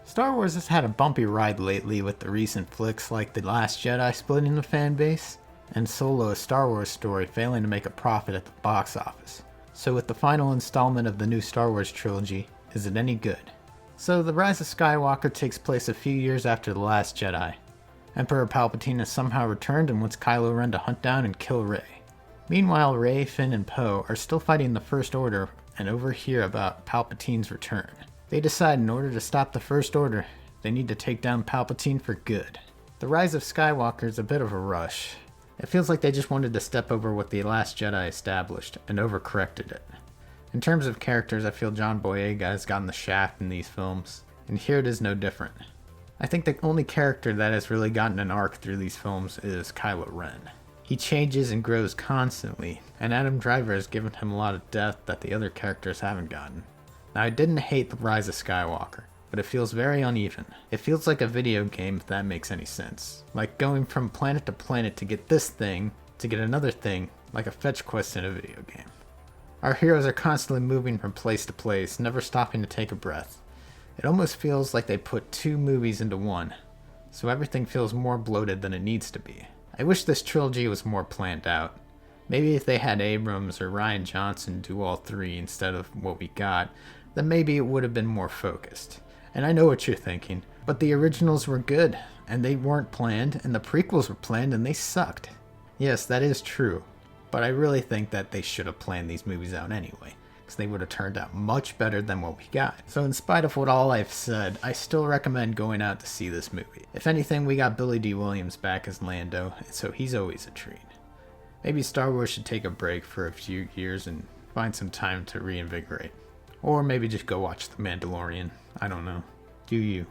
Star Wars has had a bumpy ride lately with the recent flicks like The Last Jedi splitting the fan base, and Solo, a Star Wars story, failing to make a profit at the box office. So with the final installment of the new Star Wars trilogy, is it any good? So The Rise of Skywalker takes place a few years after The Last Jedi. Emperor Palpatine has somehow returned and wants Kylo Ren to hunt down and kill Rey. Meanwhile, Rey, Finn, and Poe are still fighting the First Order and overhear about Palpatine's return. They decide in order to stop the First Order, they need to take down Palpatine for good. The Rise of Skywalker is a bit of a rush. It feels like they just wanted to step over what The Last Jedi established and overcorrected it. In terms of characters, I feel John Boyega has gotten the shaft in these films, and here it is no different. I think the only character that has really gotten an arc through these films is Kylo Ren. He changes and grows constantly, and Adam Driver has given him a lot of depth that the other characters haven't gotten. Now, I didn't hate The Rise of Skywalker, but it feels very uneven. It feels like a video game, if that makes any sense. Like going from planet to planet to get this thing, to get another thing, like a fetch quest in a video game. Our heroes are constantly moving from place to place, never stopping to take a breath. It almost feels like they put two movies into one, so everything feels more bloated than it needs to be. I wish this trilogy was more planned out. Maybe if they had Abrams or Rian Johnson do all three instead of what we got, then maybe it would have been more focused. And I know what you're thinking, but the originals were good, and they weren't planned, and the prequels were planned, and they sucked. Yes, that is true, but I really think that they should have planned these movies out anyway, because they would have turned out much better than what we got. So in spite of what all I've said, I still recommend going out to see this movie. If anything, we got Billy D. Williams back as Lando, so he's always a treat. Maybe Star Wars should take a break for a few years and find some time to reinvigorate. Or maybe just go watch The Mandalorian. I don't know. Do you?